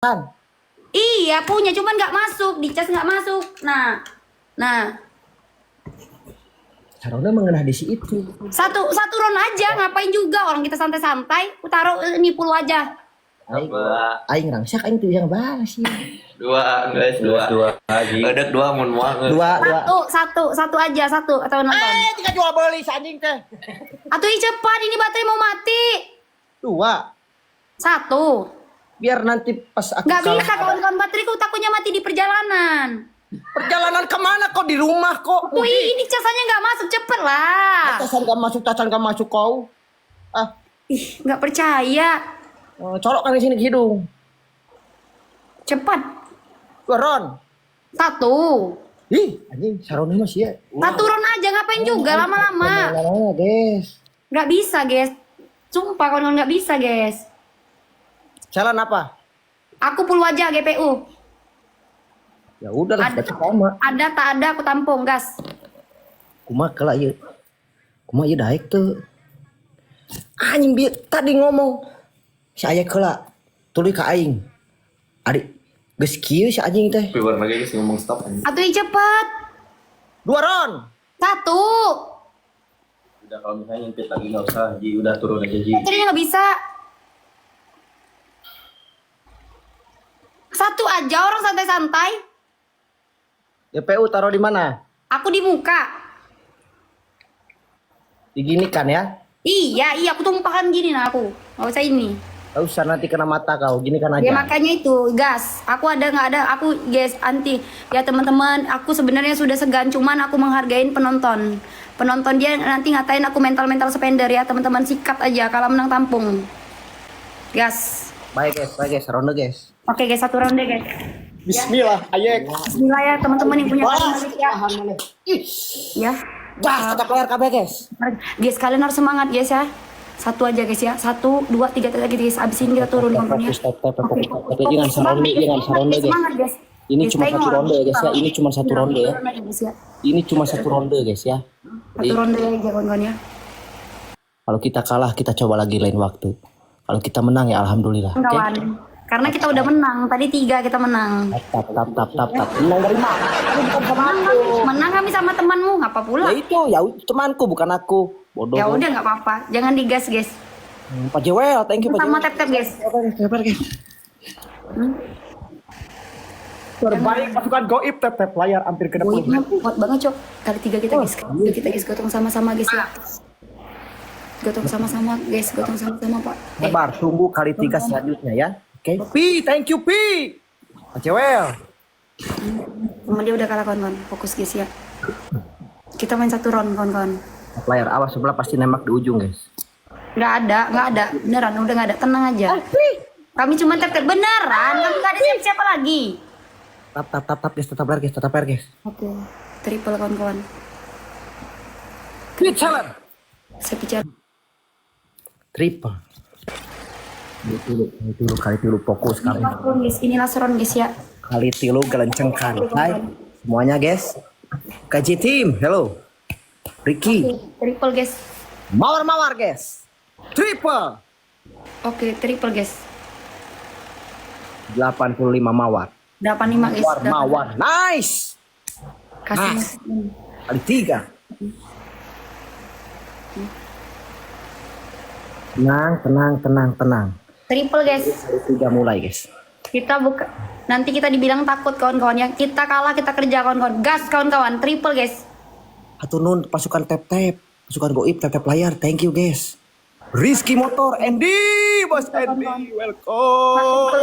Iya punya, cuman nggak masuk, dicas nggak masuk. Nah. Sarona mengenah di situ. Satu ron aja, ngapain juga orang kita santai-santai. Aku taruh ini 10 aja. Aing rangsak aing tuh yang balas sih. Dua lagi. Ada dua mun moal. Satu aja, satu atau nonton. Tinggal jual beli anjing teh. Atuh cepat, ini baterai mau mati. 2. Satu. Biar nanti pas aku Nggak bisa kawan-kawan, bateraiku takutnya mati di perjalanan. Perjalanan kemana kok, di rumah kok? Tuh ini casannya nggak masuk, cepet lah. Casan gak masuk kau. Ih, nggak percaya. Colok kan di sini ke hidung. Cepat. Ron. Satu. Ih, anjing Sarona masih ya. Satu ron aja, ngapain juga lama-lama. Lama-lama, guys. Nggak bisa, guys. Sumpah kawan-kawan nggak bisa, guys. Jalan apa? Aku puluh aja GPU. Ya udahlah, baca sama. Ada tak ada aku tampung, gas. Kumaha kelak ieu. Kumaha ieu daek tuh. Anjing bieu tadi ngomong si aya kelak tuluy ka aing. Adik geus kieu si anjing teh. Keluar lagi guys ngomong stop. Atuh cepet. 2 ron. Satu. Udah kalau misalnya nyempit lagi nggak usah, Ji udah turun aja Ji. Baterainya nggak bisa. Satu aja, orang santai-santai. GPU taruh di mana? Aku di muka. Diginikan ya. Iya, aku tumpahkan gini nah aku. Nggak usah ini. Gak usah nanti kena mata kau, gini kan aja. Ya makanya itu, gas. Aku ada nggak ada, aku guys anti. Ya teman-teman, aku sebenarnya sudah segan, cuman aku menghargain penonton. Penonton dia nanti ngatain aku mental spender ya teman-teman, sikat aja kalau menang tampung. Gas. Baik guys, ronde guys. Oke guys, satu ronde guys. Bismillah, ayek. Bismillah ya teman-teman yang punya ya. Ya. Gas, tetap layar KB guys. Guys, kalian harus semangat guys ya. Satu aja guys ya. 1, 2, 3 lagi guys. Abis ini kita turun komponnya. Jangan saronde guys. Semangat guys. Ini cuma satu ronde ya guys ya. Ini cuma satu ronde ya. Ini cuma satu ronde guys ya. Satu ronde aja kawan-kawan ya. Kalau kita kalah kita coba lagi lain waktu. Kalau kita menang ya alhamdulillah. Kawan. Karena kita udah menang. Tadi 3 kita menang. Tap. Menang dari mana? Bukan sama aku. Menang kami sama temanmu. Ngapa pula? Ya itu, ya temanku bukan aku. Bodoh. Ya udah nggak apa-apa. Jangan digas guys. Pak Jewel, thank you Pak Sama Jewel. tap guys. Guys. Terbaik pasukan goib tap layar hampir ke depan. Goibnya kuat banget cok. Kali 3 kita guys. Kita guys gotong sama-sama guys ya. Gotong sama-sama guys. Gotong sama-sama pak. Sabar, tunggu kali 3 selanjutnya ya. Oke. Pi, thank you Pi. Pak Jewel. Temen dia udah kalah kawan-kawan. Fokus guys ya. Kita main satu round kawan-kawan. Tap layar awas sebelah pasti nembak di ujung guys. Nggak ada. Beneran udah nggak ada. Tenang aja. Kami cuma tap beneran. Kami nggak ada siapa lagi. Tap guys, tetap layar guys. Oke. Triple kawan-kawan. Crit challenge. Saya bicara. Triple. Ini dulu kali dulu fokus kali. Guys, inilah seron guys ya. Kali tilu gelencengkan. Hai semuanya guys. KJ team, hello. Ricky. Triple guys. Mawar guys. Triple. Oke, triple guys. 85 mawar. 85 guys. Mawar. Nice. Kasih Nice. Kali 3. Tenang. Triple guys. Kali 3 mulai guys. Kita buka. Nanti kita dibilang takut kawan-kawan ya. Kita kalah kita kerja kawan-kawan. Gas kawan-kawan. Triple guys. Hatunun pasukan tap. Pasukan goib tap layar. Thank you guys. Rizky Motor, Andy, Bos Andy, welcome.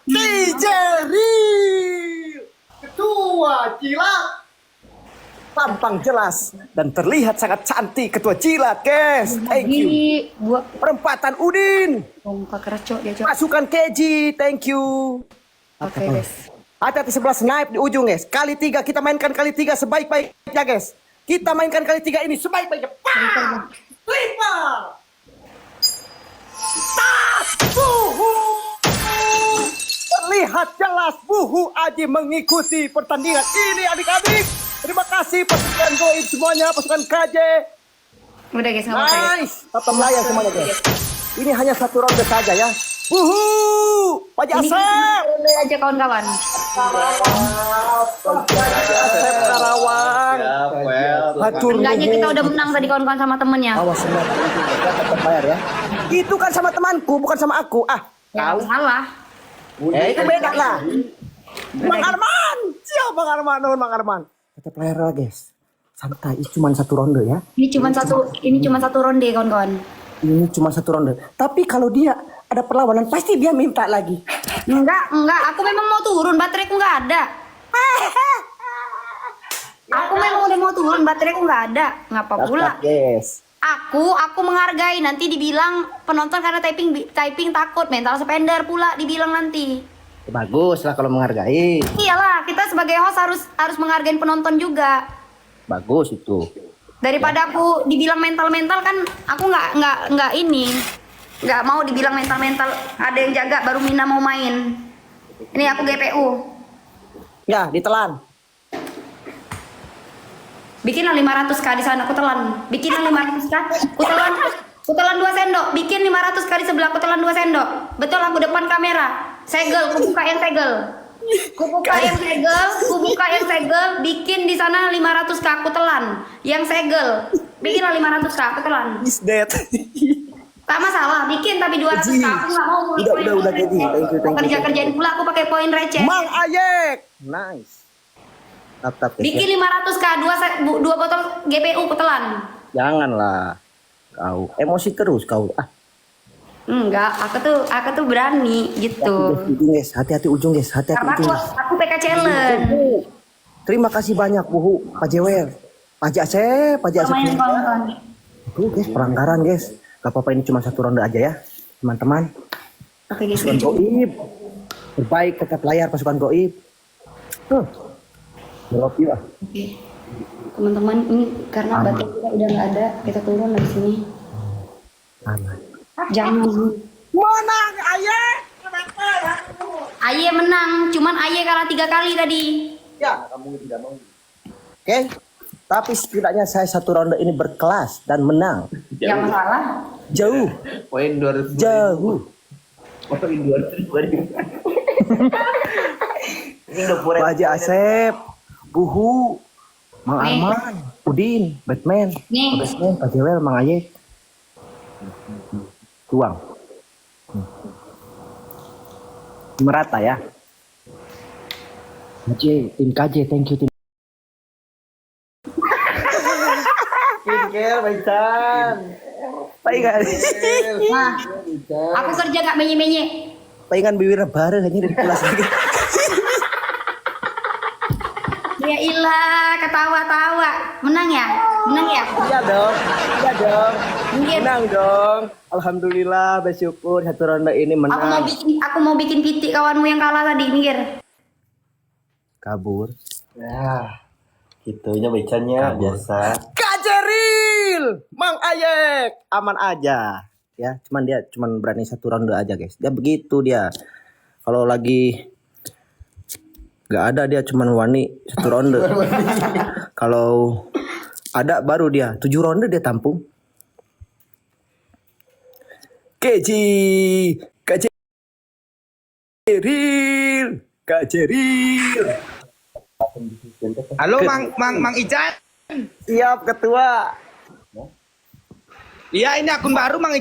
DJ Real, Ketua Jilat, tampang jelas dan terlihat sangat cantik Ketua Jilat, guys. Thank you. Buat Perempatan Udin, Pak Keracok dia cok. pasukan Keji, thank you. Oke guys. Hati-hati sebelah snipe di ujung, guys. Kali 3 kita mainkan kali 3 sebaik-baiknya, guys. Kita mainkan kali 3 ini sebaik-baiknya. Triple. Buhu. Terlihat jelas Buhu Aji mengikuti pertandingan ini adik-adik. Terima kasih pasukan goib semuanya, pasukan KJ. Udah guys, nggak apa-apa. Nice. Tetap layar semuanya guys. Ini hanya satu ronde saja ya. Pak Ini Asep. kita aja kawan-kawan. Asep Karawang. Hatur Enggaknya nuhun. kita udah menang tadi kawan-kawan sama temennya. Awas semua tetap bayar ya. Itu kan sama temanku, bukan sama aku. Ya, salah. Itu beda lah. Bang Arman. Siapa Bang Arman? Nuhun Bang Arman. Tetap bayar lah, guys. Santai, itu cuma satu ronde ya. Ini cuma satu ronde kawan-kawan. Ini cuma satu ronde. Tapi kalau dia ada perlawanan, pasti dia minta lagi. Enggak. Aku memang mau turun, bateraiku nggak ada. Aku memang udah mau turun, bateraiku nggak ada. Ngapa pula? Yes. Aku menghargai, nanti dibilang penonton karena typing takut, mental spender pula dibilang nanti. Bagus lah kalau menghargai. Iyalah, kita sebagai host harus menghargai penonton juga. Bagus itu. Daripada aku dibilang mental kan aku nggak ini. Nggak mau dibilang mental, ada yang jaga baru Mina mau main. Ini aku GPU. Ya, ditelan. Bikinlah 500k di sana, aku telan. Bikinlah 500k, aku telan 2 sendok. Bikin 500k di sebelah, aku telan 2 sendok. Betul, aku depan kamera. Segel, aku buka yang segel. Kubuka yang segel, bikin di sana 500k, aku telan. Yang segel, bikinlah 500k, aku telan. Is dead. Tak masalah, bikin tapi 200k, aku nggak mau. Udah jadi. Thank you. Kerjain pula aku pakai poin receh. Mang Ayek. Nice. Tap. Bikin 500k, 2 botol GPU aku telan. Janganlah. Kau emosi terus kau. Enggak, aku tuh berani gitu. Ujung guys, hati-hati ujung guys, hati-hati Karena ujung. aku PK challenge. Terima kasih banyak Bu, Pak Jewer, Pak Jacep. Lumayan kawan-kawan. Tuh guys, pelanggaran guys. Gak apa-apa, ini cuma satu ronde aja ya, teman-teman. Oke guys. Pasukan Goib, terbaik tetap layar pasukan Goib. Love you. Oke. Teman-teman, ini karena baterai kita udah nggak ada, kita turun dari sini. Aman. Jangan. Menang Ayek. Aye menang, cuman Aye kalah 3 kali tadi. Ya, kamu tidak mau. Oke, tapi setidaknya saya satu ronde ini berkelas dan menang. Yang masalah. Jauh. Poin 200. Jauh. Poin 200. Pak Haji Asep, Buhu, Mang Nih. Arman, Udin, Batman, Nih. Pak Jewel, Mang Ayek. Tuang. Merata ya. Tim KJ, thank you tim. Skincare, Baisan. Paingan. Nah, aku kerja gak menye-menye. Paingan bibirnya bareng hanya dari kelas lagi. Ya ilah, ketawa-tawa. Menang ya? Iya dong. Minggir. Menang dong. Alhamdulillah, bersyukur satu ronde ini menang. Aku mau bikin pitik kawanmu yang kalah tadi, minggir. Kabur. Ya, gitunya becannya biasa. Kajeril, Mang Ayek, aman aja. Ya, dia berani satu ronde aja, guys. Dia begitu dia. Kalau lagi nggak ada dia cuman wani satu ronde. Kalau ada baru dia 7 ronde dia tampung. Kajeril. Halo Mang Ican. Siap ketua. Iya ini akun baru Mang